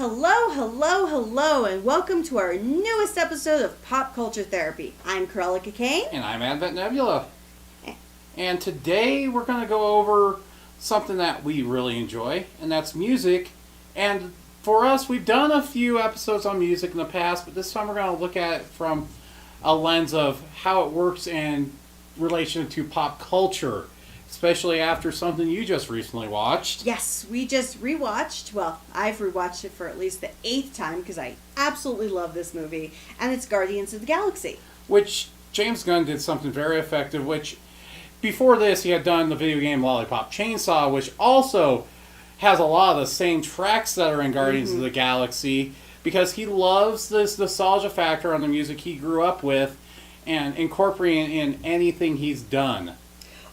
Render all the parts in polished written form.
Hello, hello, hello, and welcome to our newest episode of Pop Culture Therapy. I'm Cruellica Kain. And I'm Advent Nebula. And today we're going to go over something that we really enjoy, and that's music. And for us, we've done a few episodes on music in the past, but this time we're going to look at it from a lens of how it works in relation to pop culture. Especially after something you just recently watched. Yes, we just rewatched. Well, I've rewatched it for at least the 8th time because I absolutely love this movie. And it's Guardians of the Galaxy. Which James Gunn did something very effective, which before this he had done the video game Lollipop Chainsaw, which also has a lot of the same tracks that are in Guardians of the Galaxy, because he loves this nostalgia factor on the music he grew up with and incorporating it in anything he's done.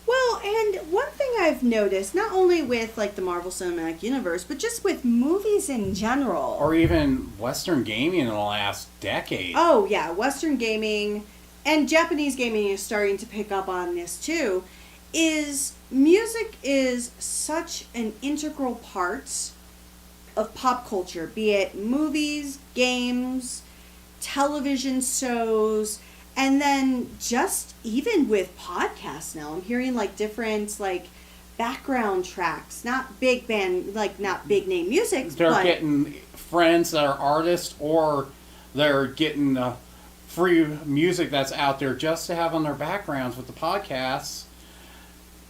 Well, and one thing I've noticed, not only with like the Marvel Cinematic Universe, but just with movies in general. Or even Western gaming in the last decade. Oh, yeah, Western gaming and Japanese gaming is starting to pick up on this too, is music is such an integral part of pop culture, be it movies, games, television shows. And then just even with podcasts now, I'm hearing like different like background tracks, not big band, like not big name music. They're getting friends that are artists, or they're getting free music that's out there just to have on their backgrounds with the podcasts,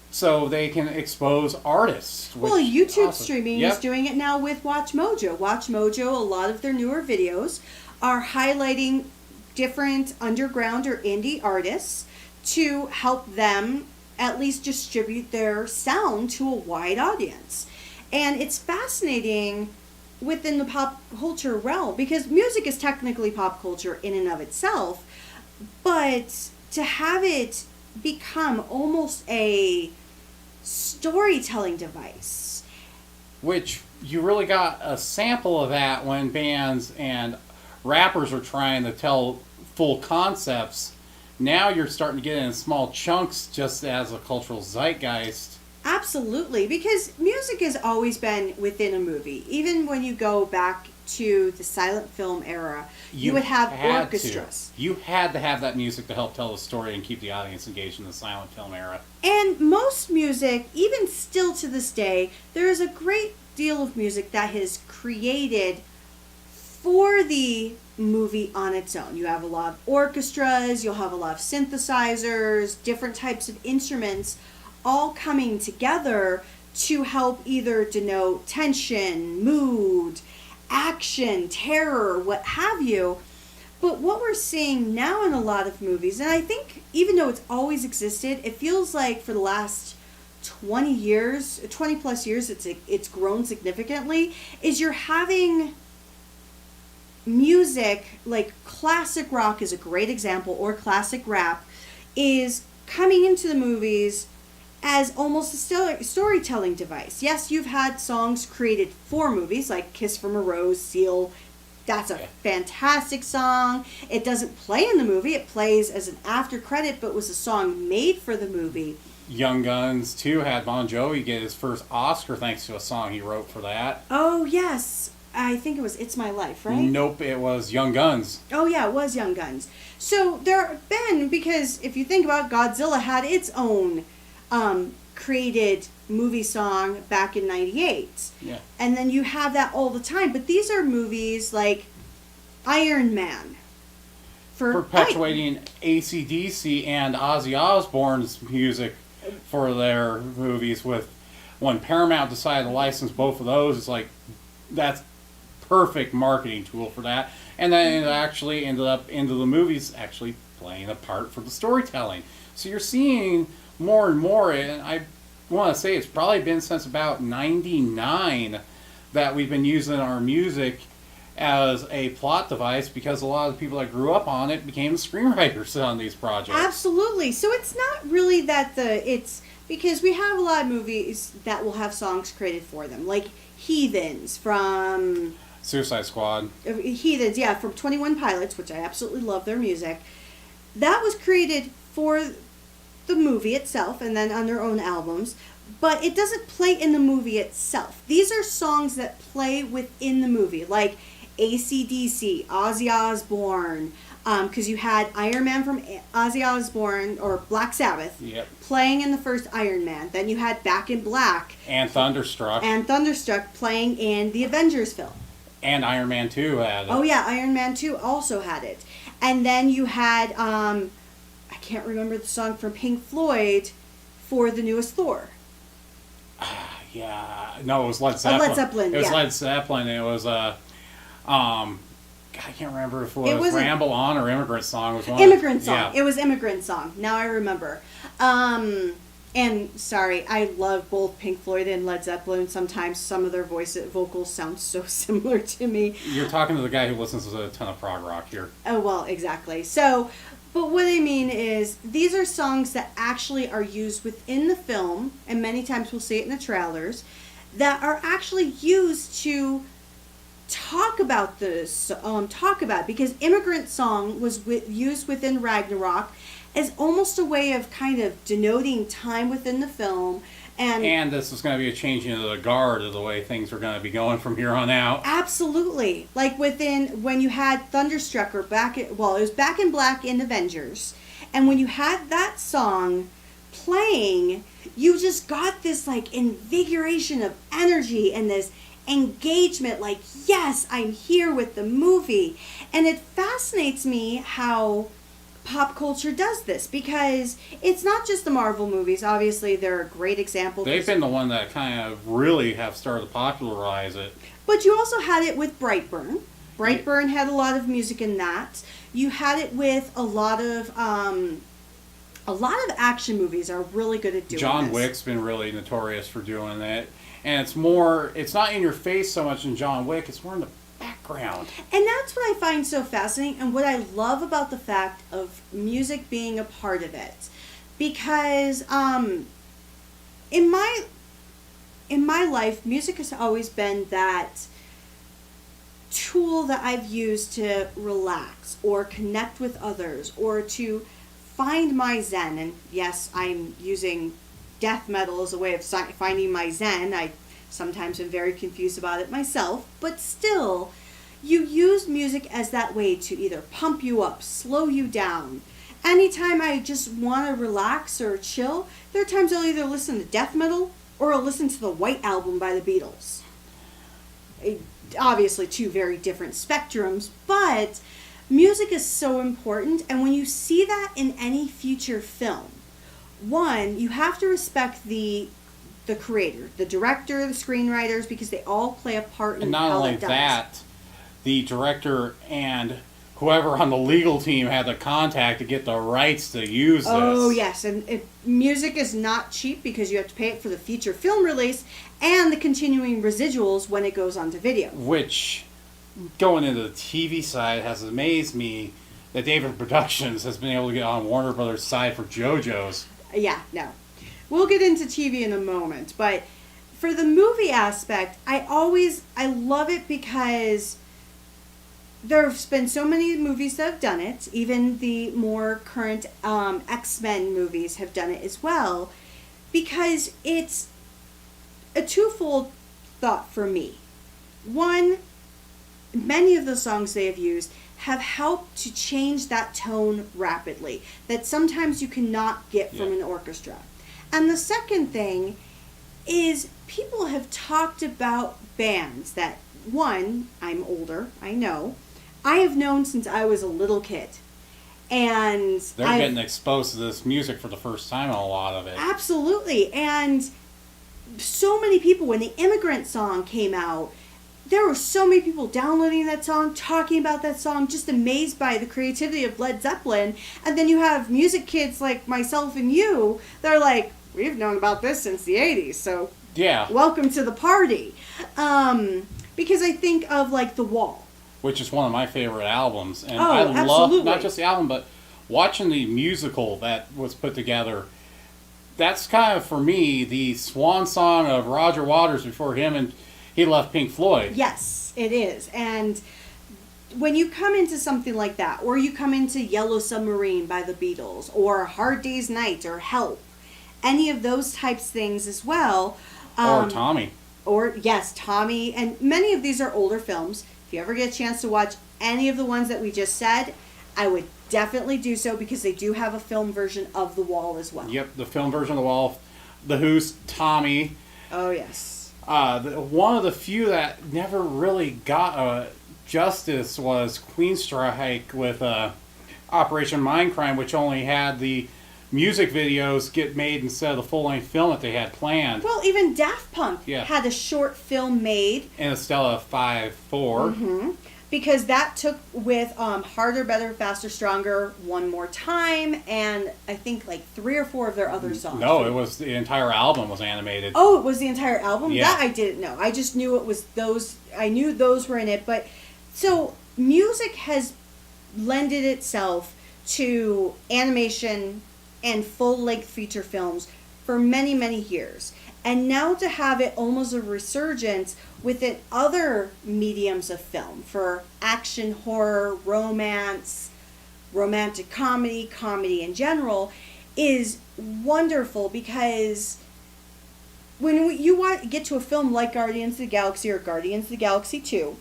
so they can expose artists. Well, YouTube streaming is doing it now with Watch Mojo. Watch Mojo, a lot of their newer videos are highlighting different underground or indie artists to help them at least distribute their sound to a wide audience. And it's fascinating within the pop culture realm, because music is technically pop culture in and of itself, but to have it become almost a storytelling device. Which you really got a sample of that when bands and rappers are trying to tell full concepts. Now you're starting to get in small chunks just as a cultural zeitgeist. Absolutely, because music has always been within a movie. Even when you go back to the silent film era, you would have orchestras. You had to have that music to help tell the story and keep the audience engaged in the silent film era. And most music, even still to this day, there is a great deal of music that is created for the movie on its own. You have a lot of orchestras, you'll have a lot of synthesizers, different types of instruments all coming together to help either denote tension, mood, action, terror, what have you. But what we're seeing now in a lot of movies, and I think even though it's always existed, it feels like for the last 20 plus years, it's grown significantly, is you're having music, like classic rock is a great example, or classic rap, is coming into the movies as almost a storytelling device. Yes, you've had songs created for movies, like Kiss from a Rose, Seal. That's a fantastic song. It doesn't play in the movie. It plays as an after credit, but was a song made for the movie. Young Guns, too, had Bon Jovi get his first Oscar thanks to a song he wrote for that. Oh, yes. I think it was It's My Life, right? Nope, it was Young Guns. Oh, yeah, it was Young Guns. So there have been, because if you think about it, Godzilla had its own created movie song back in 98. Yeah. And then you have that all the time. But these are movies like Iron Man. Perpetuating AC/DC and Ozzy Osbourne's music for their movies. With when Paramount decided to license both of those, it's like, that's perfect marketing tool for that. And then it actually ended up into the movies actually playing a part for the storytelling. So you're seeing more and more, and I want to say it's probably been since about 99 that we've been using our music as a plot device, because a lot of the people that grew up on it became the screenwriters on these projects. Absolutely. So it's not really that it's because we have a lot of movies that will have songs created for them, like Heathens from Suicide Squad. Heathens, yeah, from 21 Pilots, which I absolutely love their music. That was created for the movie itself and then on their own albums. but it doesn't play in the movie itself. These are songs that play within the movie, like AC/DC, Ozzy Osbourne, because you had Iron Man from Ozzy Osbourne, or Black Sabbath, playing in the first Iron Man. Then you had Back in Black. And Thunderstruck. Playing in the Avengers film. And Iron Man 2 had it. Oh yeah, Iron Man 2 also had it. And then you had, I can't remember the song from Pink Floyd for the newest Thor. Yeah, no, it was Led Zeppelin. Led Zeppelin, It was Led Zeppelin. It was I can't remember if it was Ramble On or Immigrant Song. It was Immigrant Song. Yeah. It was Immigrant Song. Now I remember. And sorry, I love both Pink Floyd and Led Zeppelin. Sometimes some of their vocals sound so similar to me. You're talking to the guy who listens to a ton of prog rock here. Oh, well, exactly. So, but what I mean is, these are songs that actually are used within the film, and many times we'll see it in the trailers, that are actually used to talk about this, because Immigrant Song was used within Ragnarok as almost a way of kind of denoting time within the film. And this is going to be a changing of the guard of the way things are going to be going from here on out. Absolutely. Like when you had Thunderstruck, or it was Back in Black in Avengers, and when you had that song playing, you just got this like invigoration of energy and this engagement, like, yes, I'm here with the movie. And it fascinates me how pop culture does this, because it's not just the Marvel movies. Obviously, they're a great example. They've been the one that kind of really have started to popularize it. But you also had it with Brightburn. Brightburn had a lot of music in that. You had it with a lot of action movies are really good at doing John this. Wick's been really notorious for doing that. And it's not in your face so much in John Wick, it's more in the background. And that's what I find so fascinating, and what I love about the fact of music being a part of it. Because in my life, music has always been that tool that I've used to relax or connect with others or to find my zen. And yes, I'm using death metal as a way of finding my zen. I sometimes am very confused about it myself, but still, you use music as that way to either pump you up, slow you down. Anytime I just want to relax or chill, there are times I'll either listen to death metal or I'll listen to the White Album by the Beatles. Obviously two very different spectrums, but music is so important, and when you see that in any future film, one, you have to respect the creator, the director, the screenwriters, because they all play a part in how that does. And not only that, the director and whoever on the legal team had the contact to get the rights to use this. Oh, yes, and music is not cheap, because you have to pay it for the feature film release and the continuing residuals when it goes onto video. Which, going into the TV side, has amazed me that David Productions has been able to get on Warner Brothers' side for JoJo's. Yeah, no. We'll get into TV in a moment, but for the movie aspect, I love it because there's been so many movies that have done it. Even the more current X-Men movies have done it as well, because it's a twofold thought for me. One, many of the songs they have used have helped to change that tone rapidly, that sometimes you cannot get from an orchestra. And the second thing is, people have talked about bands that, one, I'm older, I know, I have known since I was a little kid. And they're getting exposed to this music for the first time on a lot of it. Absolutely. And so many people, when the Immigrant Song came out, there were so many people downloading that song, talking about that song, just amazed by the creativity of Led Zeppelin. And then you have music kids like myself and you, they're like, we've known about this since the 80s, so yeah, welcome to the party. Because I think of like The Wall, which is one of my favorite albums. And I love absolutely. Not just the album, but watching the musical that was put together. That's kind of, for me, the swan song of Roger Waters before he left Pink Floyd. Yes, it is. And when you come into something like that, or you come into Yellow Submarine by the Beatles, or Hard Day's Night, or Help, any of those types things as well. Or Tommy. Or, yes, Tommy. And many of these are older films. If you ever get a chance to watch any of the ones that we just said, I would definitely do so because they do have a film version of The Wall as well. Yep, the film version of The Wall. The Who's Tommy. Oh, yes. One of the few that never really got justice was Queenstrike with Operation Mindcrime, which only had the music videos get made instead of the full-length film that they had planned. Well, even Daft Punk had a short film made. In a Stella 5-4. Mm-hmm. Because that took with Harder, Better, Faster, Stronger, One More Time, and I think like 3 or 4 of their other songs. No, it was the entire album was animated. Oh, it was the entire album? Yeah. That I didn't know. I just knew it was those. I knew those were in it. But so music has lended itself to animation and full-length feature films for many, many years. And now to have it almost a resurgence within other mediums of film for action, horror, romance, romantic comedy, comedy in general, is wonderful because when you get to a film like Guardians of the Galaxy or Guardians of the Galaxy 2,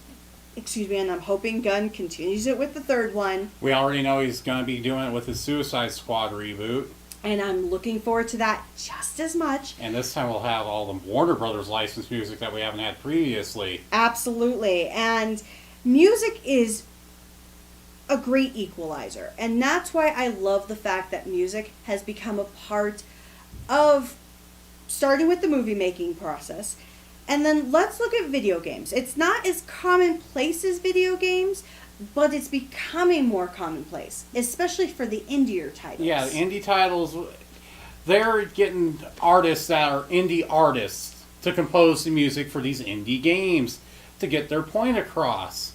and I'm hoping Gunn continues it with the third one. We already know he's going to be doing it with his Suicide Squad reboot. And I'm looking forward to that just as much. And this time we'll have all the Warner Brothers licensed music that we haven't had previously. Absolutely. And music is a great equalizer. And that's why I love the fact that music has become a part of starting with the movie making process. And then let's look at video games. It's not as commonplace as video games, but it's becoming more commonplace, especially for the indie titles. Yeah, the indie titles, they're getting artists that are indie artists to compose the music for these indie games to get their point across.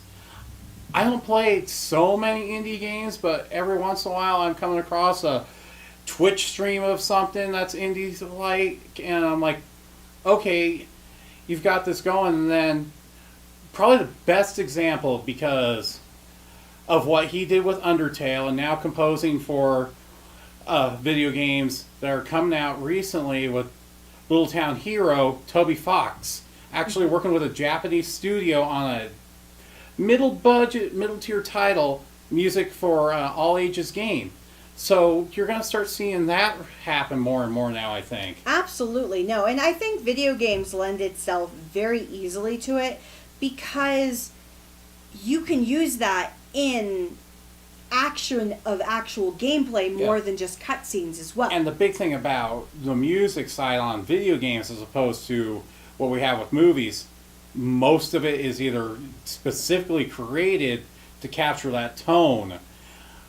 I don't play so many indie games, but every once in a while I'm coming across a Twitch stream of something that's indie-like, and I'm like, okay, you've got this going, and then probably the best example because of what he did with Undertale and now composing for video games that are coming out recently with Little Town Hero, Toby Fox, actually working with a Japanese studio on a middle-budget, middle-tier title, music for all ages game. So you're going to start seeing that happen more and more now, I think. Absolutely. No, and I think video games lend itself very easily to it because you can use that in action of actual gameplay more than just cutscenes as well. And the big thing about the music side on video games as opposed to what we have with movies, most of it is either specifically created to capture that tone.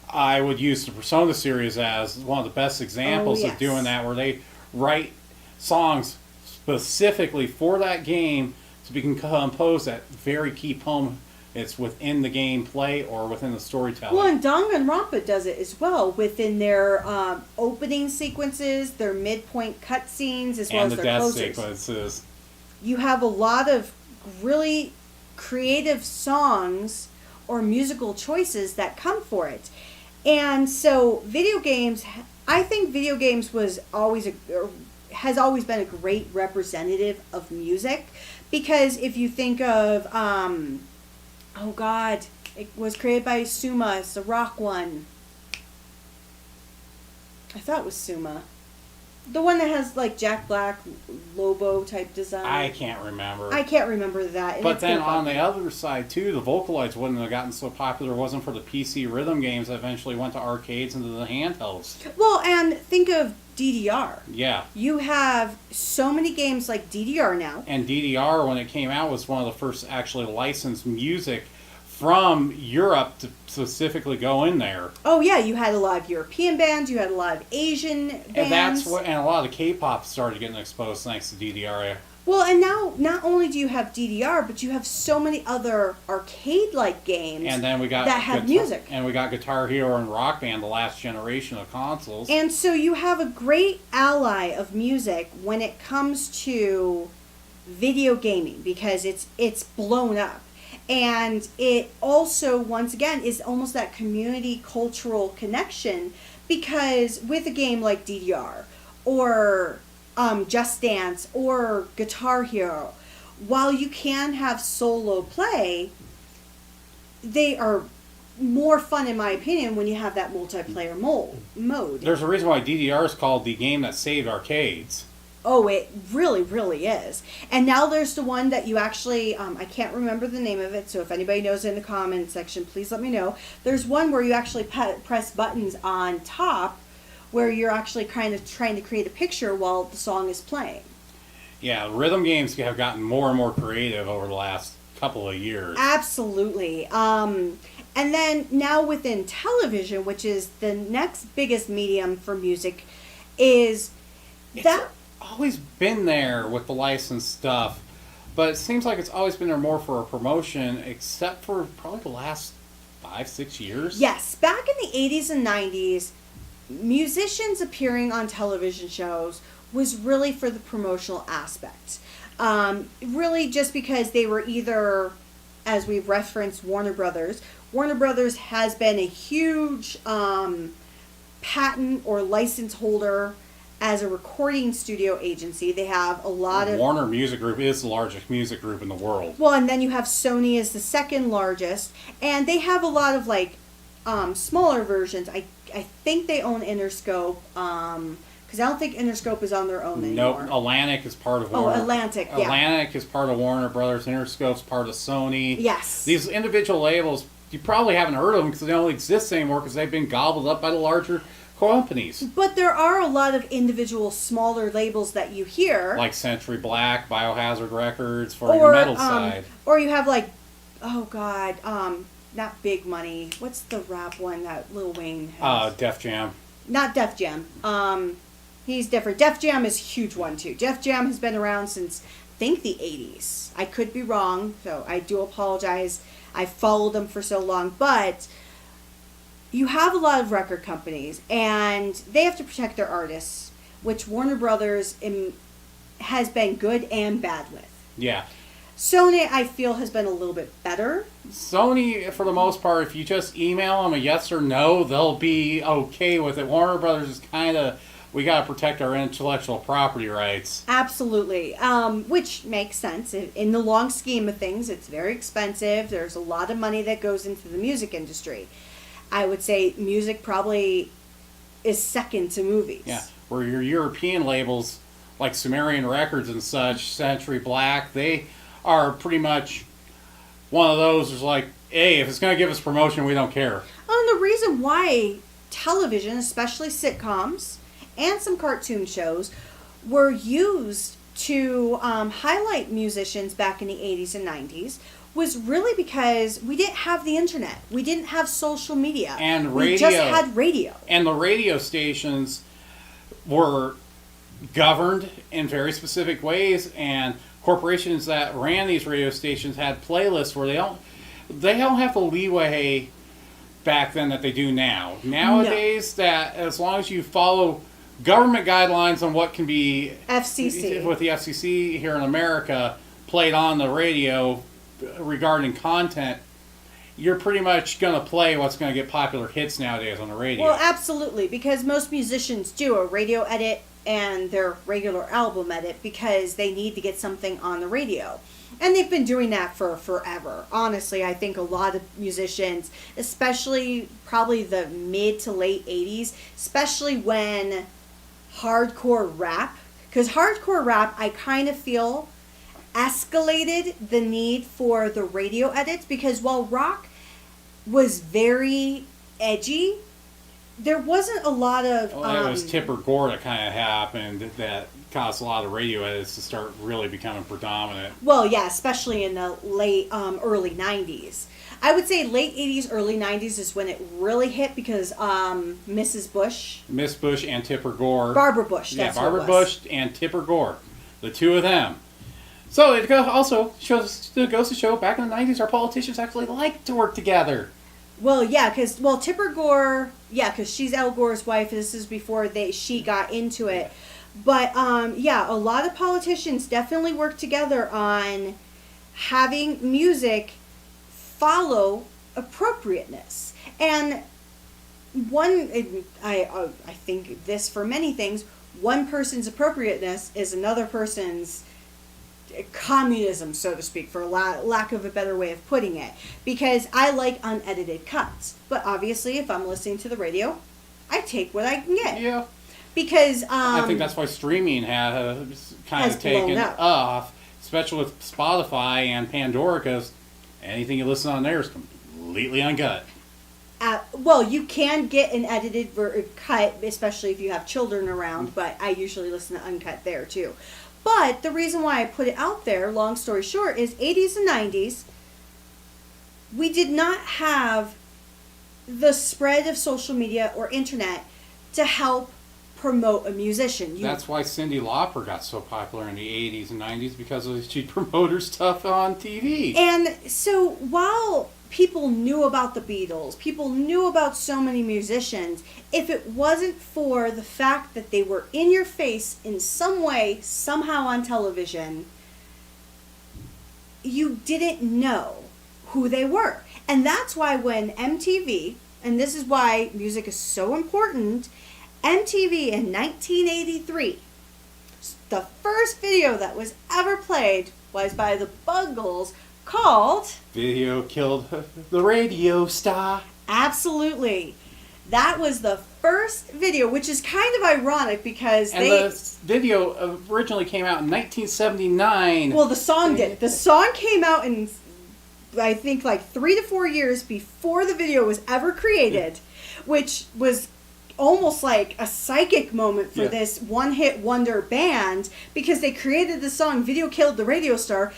I would use the Persona series as one of the best examples of doing that, where they write songs specifically for that game to be composed at very key moments. It's within the gameplay or within the storytelling. Well, and Danganronpa does it as well within their opening sequences, their midpoint cutscenes, as well as their closers. And the death sequences. You have a lot of really creative songs or musical choices that come for it. And so video games, I think video games has always been a great representative of music, because if you think of oh God, it was created by Suma. It's the rock one. I thought it was Suma. The one that has like Jack Black, Lobo type design. I can't remember. I can't remember that. But then on the other side too, the Vocaloids wouldn't have gotten so popular if it wasn't for the PC rhythm games that eventually went to arcades and to the handhelds. Well, and think of DDR. Yeah. You have so many games like DDR now. And DDR, when it came out, was one of the first actually licensed music from Europe to specifically go in there. Oh yeah, you had a lot of European bands, you had a lot of Asian bands. And a lot of K-pop started getting exposed thanks to DDR. Well, and now not only do you have DDR, but you have so many other arcade-like games and then we got that have music. And we got Guitar Hero and Rock Band, the last generation of consoles. And so you have a great ally of music when it comes to video gaming, because it's blown up. And it also, once again, is almost that community cultural connection, because with a game like DDR or Just Dance or Guitar Hero, while you can have solo play, they are more fun, in my opinion, when you have that multiplayer mode. There's a reason why DDR is called the game that saved arcades. Oh, it really, really is. And now there's the one that you actually, I can't remember the name of it, so if anybody knows in the comment section, please let me know. There's one where you actually press buttons on top where you're actually kind of trying to create a picture while the song is playing. Yeah, rhythm games have gotten more and more creative over the last couple of years. Absolutely. And then now within television, which is the next biggest medium for music, is that... always been there with the licensed stuff, but it seems like it's always been there more for a promotion, except for probably the last 5-6 years. Yes, back in the 80s and 90s, musicians appearing on television shows was really for the promotional aspect. Really just because they were either, as we've referenced, Warner Brothers. Warner Brothers has been a huge patent or license holder as a recording studio agency. They have a lot of... Warner Music Group is the largest music group in the world. Well, and then you have Sony as the second largest, and they have a lot of like smaller versions. I think they own Interscope, because I don't think Interscope is on their own anymore. Nope, Atlantic is part of Warner. Oh, Atlantic, yeah. Atlantic is part of Warner Brothers. Interscope's part of Sony. Yes. These individual labels, you probably haven't heard of them because they don't exist anymore because they've been gobbled up by the larger companies. But there are a lot of individual smaller labels that you hear. Like Century Black, Biohazard Records for your metal side. Or you have like, oh God, not Big Money. What's the rap one that Lil Wayne has? Def Jam. Not Def Jam. He's different. Def Jam is a huge one too. Def Jam has been around since, I think, the 80s. I could be wrong, so I do apologize. I followed them for so long, but you have a lot of record companies, and they have to protect their artists, which Warner Brothers has been good and bad with. Yeah. Sony, I feel, has been a little bit better. Sony, for the most part, if you just email them a yes or no, they'll be okay with it. Warner Brothers is kind of, we got to protect our intellectual property rights. Absolutely. Which makes sense. In the long scheme of things, it's very expensive. There's a lot of money that goes into the music industry. I would say music probably is second to movies. Yeah, where your European labels, like Sumerian Records and such, Century Black, they are pretty much one of those who's like, hey, if it's going to give us promotion, we don't care. Oh, and the reason why television, especially sitcoms and some cartoon shows, were used to highlight musicians back in the 80s and 90s was really because we didn't have the internet. We didn't have social media. And radio. We just had radio. And the radio stations were governed in very specific ways, and corporations that ran these radio stations had playlists where they don't have the leeway back then that they do now. Nowadays, that as long as you follow government guidelines on what can be FCC with the FCC here in America played on the radio regarding content, you're pretty much going to play what's going to get popular hits nowadays on the radio. Well, absolutely, because most musicians do a radio edit and their regular album edit because they need to get something on the radio. And they've been doing that for forever. Honestly, I think a lot of musicians, especially probably the mid to late 80s, especially when hardcore rap, because hardcore rap, I kind of feel, escalated the need for the radio edits, because while rock was very edgy, there wasn't a lot of... Well, it was Tipper Gore that kind of happened that caused a lot of radio edits to start really becoming predominant. Well, yeah, especially in the late, early 90s. I would say late 80s, early 90s is when it really hit because Mrs. Bush... Miss Bush and Tipper Gore. Barbara Bush, that's Barbara Bush and Tipper Gore. The two of them. So it also goes to show back in the 90s our politicians actually liked to work together. Well, yeah, because Tipper Gore, yeah, because she's Al Gore's wife. This is before she got into it. But, yeah, a lot of politicians definitely work together on having music follow appropriateness. And I think this for many things, one person's appropriateness is another person's communism, so to speak, for lack of a better way of putting it. Because I like unedited cuts. But obviously, if I'm listening to the radio, I take what I can get. Yeah. Because I think that's why streaming has kind of taken off, especially with Spotify and Pandora, because anything you listen on there is completely uncut. Well, you can get an edited cut, especially if you have children around, but I usually listen to uncut there too. But the reason why I put it out there, long story short, is 80s and 90s, we did not have the spread of social media or internet to help promote a musician. That's why Cyndi Lauper got so popular in the 80s and 90s, because she'd promote her stuff on TV. And so while people knew about the Beatles, people knew about so many musicians, if it wasn't for the fact that they were in your face in some way, somehow on television, you didn't know who they were. And that's why when MTV, and this is why music is so important, MTV in 1983, the first video that was ever played was by the Buggles called Video Killed the Radio Star. Absolutely. That was the first video, which is kind of ironic because the video originally came out in 1979. Well, the song did. The song came out in, I think, like 3 to 4 years before the video was ever created, which was almost like a psychic moment for this one-hit wonder band, because they created the song Video Killed the Radio Star.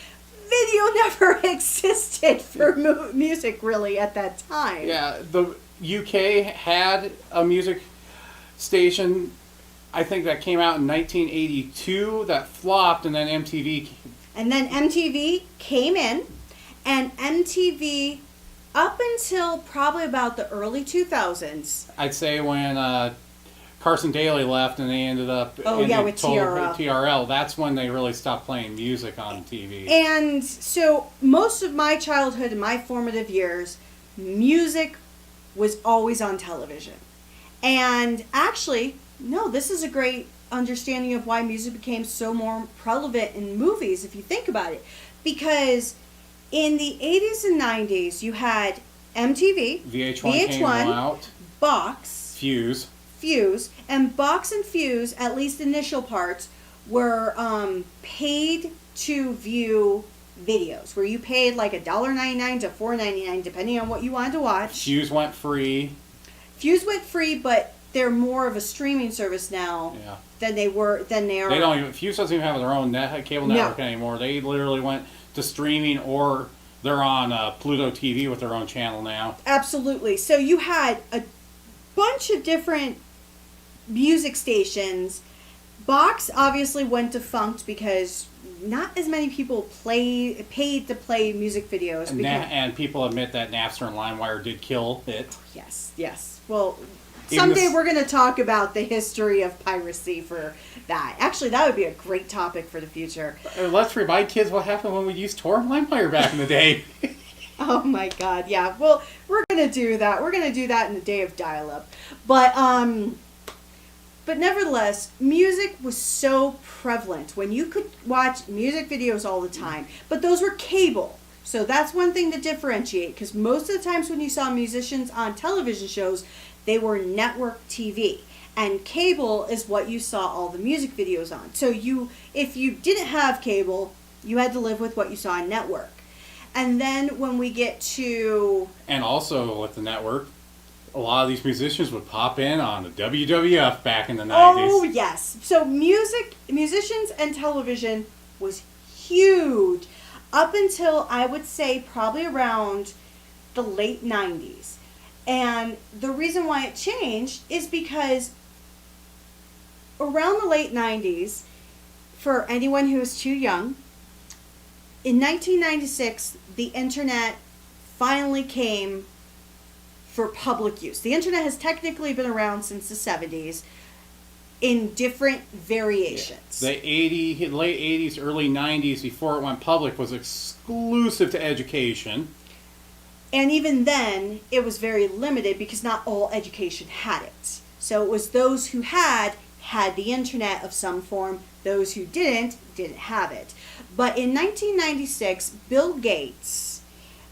Video never existed for music really at that time. Yeah, the UK had a music station, I think, that came out in 1982 that flopped, and then MTV. And then MTV came in, and MTV, up until probably about the early 2000s. I'd say when Carson Daly left and they ended up with TRL. TRL, that's when they really stopped playing music on TV. And so most of my childhood and my formative years, music was always on television. And actually, no, this is a great understanding of why music became so more prevalent in movies, if you think about it. Because in the 80s and 90s, you had MTV, VH1 came out, Box, Fuse, and Box and Fuse, at least initial parts, were paid to view videos, where you paid like $1.99 to $4.99 depending on what you wanted to watch. Fuse went free, but they're more of a streaming service now than they are. They don't even, Fuse doesn't even have their own cable network anymore. They literally went to streaming, or they're on Pluto TV with their own channel now. Absolutely. So you had a bunch of different music stations. Box obviously went defunct because not as many people paid to play music videos. And people admit that Napster and LimeWire did kill it. Yes. Well, someday we're going to talk about the history of piracy for that. Actually, that would be a great topic for the future. Let's remind kids what happened when we used Tor and LimeWire back in the day. Oh my God, yeah. Well, we're going to do that. We're going to do that in the day of dial-up. But nevertheless, music was so prevalent when you could watch music videos all the time. But those were cable. So that's one thing to differentiate, because most of the times when you saw musicians on television shows, they were network TV. And cable is what you saw all the music videos on. So if you didn't have cable, you had to live with what you saw on network. And then when we get to... And also with the network, a lot of these musicians would pop in on the WWF back in the 90s. Oh, yes. So musicians and television was huge up until, I would say, probably around the late 90s. And the reason why it changed is because around the late 90s, for anyone who is too young, in 1996, the internet finally came for public use. The internet has technically been around since the 70s in different variations. The late 80s, early 90s, before it went public, was exclusive to education. And even then, it was very limited because not all education had it. So it was those who had had the internet of some form. Those who didn't have it. But in 1996, Bill Gates,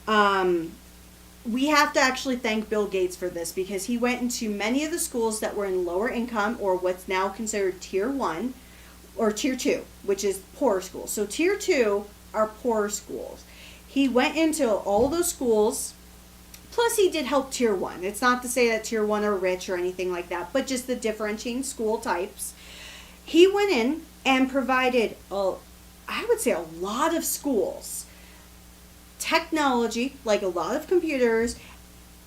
we have to actually thank Bill Gates for this, because he went into many of the schools that were in lower income, or what's now considered tier 1 or tier 2, which is poor schools. So tier 2 are poor schools. He went into all those schools. Plus, he did help tier 1. It's not to say that tier 1 are rich or anything like that, but just the differentiating school types. He went in and provided, I would say, a lot of schools technology, like a lot of computers,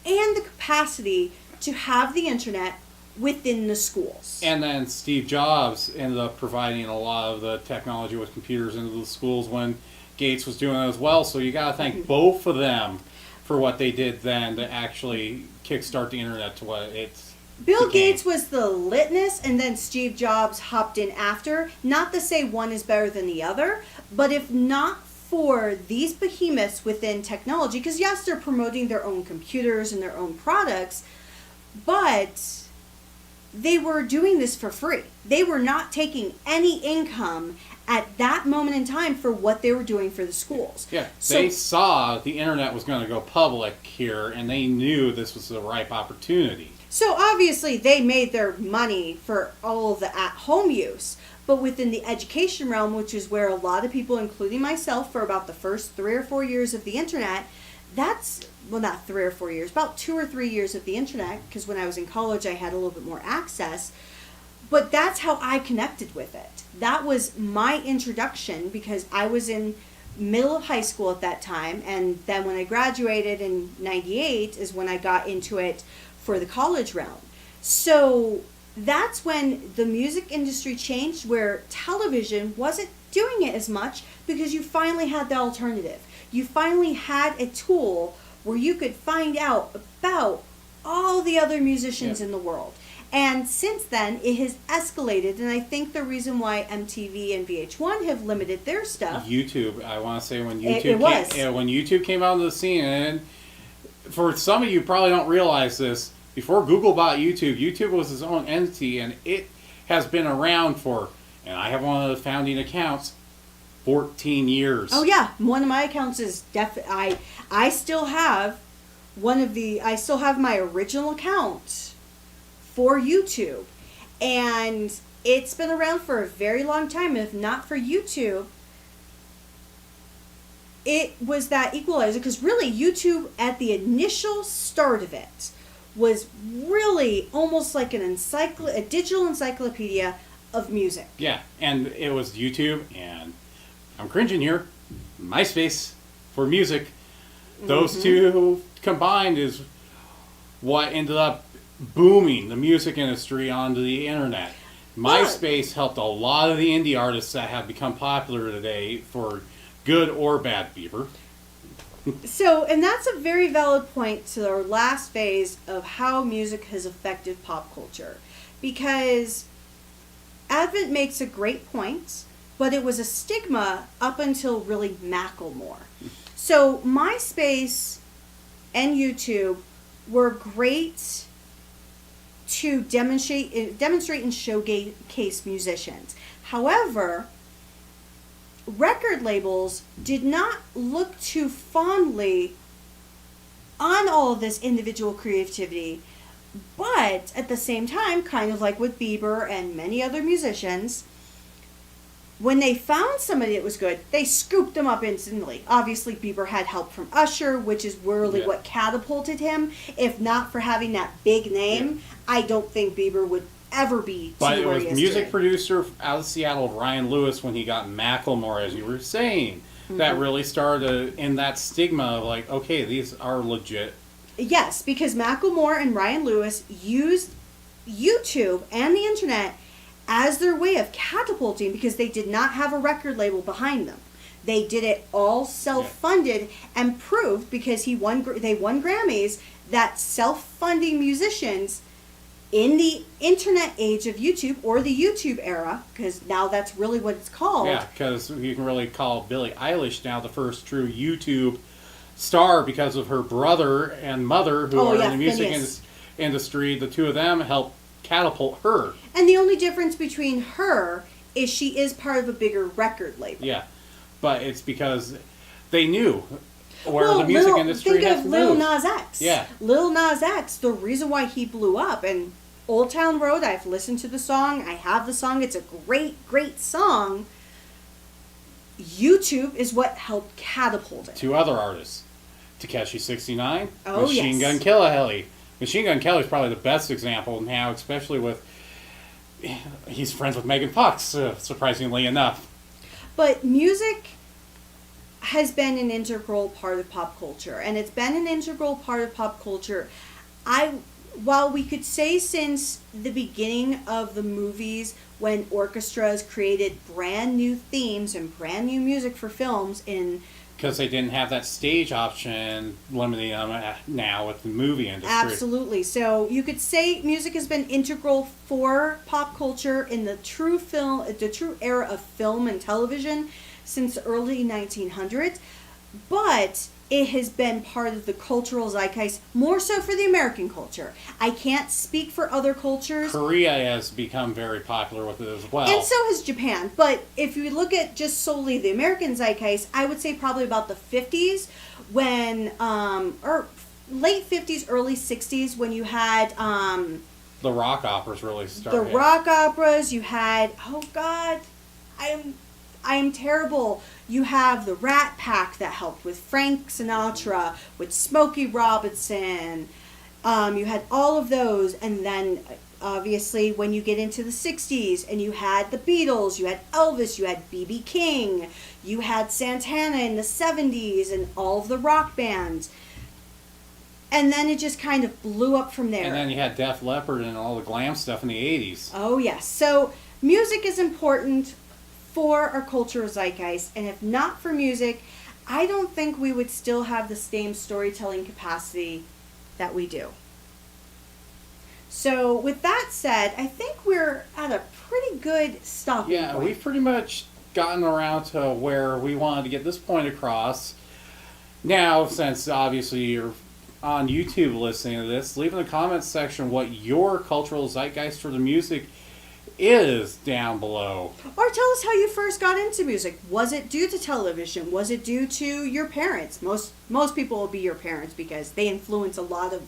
and the capacity to have the internet within the schools. And then Steve Jobs ended up providing a lot of the technology with computers into the schools when Gates was doing it as well. So you got to thank both of them for what they did then to actually kickstart the internet to what it's Bill Gates was the litmus, and then Steve Jobs hopped in after. Not to say one is better than the other, but if not for these behemoths within technology, because yes, they're promoting their own computers and their own products, but they were doing this for free. They were not taking any income at that moment in time for what they were doing for the schools. Yeah, they saw the internet was going to go public here, and they knew this was the ripe opportunity. So obviously they made their money for all of the at-home use, but within the education realm, which is where a lot of people, including myself, for about the first 3 or 4 years of the internet, that's, well, not 3 or 4 years, about 2 or 3 years of the internet, because when I was in college I had a little bit more access, but that's how I connected with it. That was my introduction, because I was in middle of high school at that time, and then when I graduated in 98 is when I got into it for the college realm. So that's when the music industry changed, where television wasn't doing it as much, because you finally had the alternative. You finally had a tool where you could find out about all the other musicians in the world. And since then, it has escalated, and I think the reason why MTV and VH1 have limited their stuff... YouTube, I want to say when YouTube came out of the scene, and for some of you probably don't realize this, before Google bought YouTube, YouTube was its own entity, and it has been around for, and I have one of the founding accounts, 14 years. Oh yeah, one of my accounts is I still have I still have my original account for YouTube, and it's been around for a very long time. If not for YouTube, it was that equalizer, because really YouTube at the initial start of it was really almost like a digital encyclopedia of music. Yeah, and it was YouTube, and I'm cringing here, MySpace for music. Those two combined is what ended up booming the music industry onto the internet. MySpace helped a lot of the indie artists that have become popular today, for good or bad, Bieber. So, and that's a very valid point to our last phase of how music has affected pop culture. Because Advent makes a great point, but it was a stigma up until really Macklemore. So MySpace and YouTube were great to demonstrate and showcase musicians. However, record labels did not look too fondly on all of this individual creativity, but at the same time, kind of like with Bieber and many other musicians, when they found somebody that was good, they scooped them up instantly. Obviously, Bieber had help from Usher, which is really what catapulted him. If not for having that big name, I don't think Bieber would ever be but to it where was he is music today. producer out of Seattle, Ryan Lewis, when he got Macklemore, as you were saying, that really started in that stigma of like, okay, these are legit. Yes, because Macklemore and Ryan Lewis used YouTube and the internet as their way of catapulting, because they did not have a record label behind them. They did it all self-funded, and proved, because they won Grammys, that self-funding musicians in the internet age of YouTube, or the YouTube era, because now that's really what it's called. Yeah, because you can really call Billie Eilish now the first true YouTube star, because of her brother and mother, who are in the music industry. The two of them helped catapult her. And the only difference between her is she is part of a bigger record label. Yeah, but it's because they knew where the music industry has moved. Think of Lil Nas X. Yeah. Lil Nas X, the reason why he blew up, and Old Town Road, I've listened to the song, I have the song, it's a great, great song. YouTube is what helped catapult it. Two other artists, Takeshi 69, Oh, Machine yes. Gun Kelly. Machine Gun Kelly is probably the best example now, especially with he's friends with Megan Fox, surprisingly enough. But music has been an integral part of pop culture, and it's been an integral part of pop culture. While we could say since the beginning of the movies, when orchestras created brand new themes and brand new music for films in... Because they didn't have that stage option limiting them now with the movie industry. Absolutely. So you could say music has been integral for pop culture in the true era of film and television since the early 1900s. But it has been part of the cultural zeitgeist, more so for the American culture. I can't speak for other cultures. Korea has become very popular with it as well. And so has Japan. But if you look at just solely the American zeitgeist, I would say probably about the 50s, when, or late 50s, early 60s, when you had... the rock operas really started. The rock operas, you had, oh God, I am terrible. You have the Rat Pack that helped with Frank Sinatra, with Smokey Robinson. You had all of those, and then obviously when you get into the 60s and you had the Beatles, you had Elvis, you had B.B. King, you had Santana in the 70s and all of the rock bands. And then it just kind of blew up from there. And then you had Def Leppard and all the glam stuff in the 80s. Oh yes. So music is important for our cultural zeitgeist, and if not for music, I don't think we would still have the same storytelling capacity that we do. So with that said, I think we're at a pretty good stopping point. Yeah, we've pretty much gotten around to where we wanted to get this point across. Now, since obviously you're on YouTube listening to this, leave in the comments section what your cultural zeitgeist for the music is down below. Or tell us how you first got into music. Was it due to television? Was it due to your parents? Most people will be your parents because they influence a lot of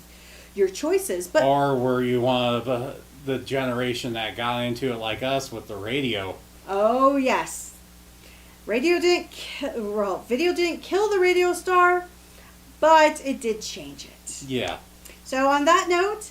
your choices. But or were you one of the generation that got into it like us with the radio? Oh yes, video didn't kill the radio star, but it did change it. Yeah. So on that note,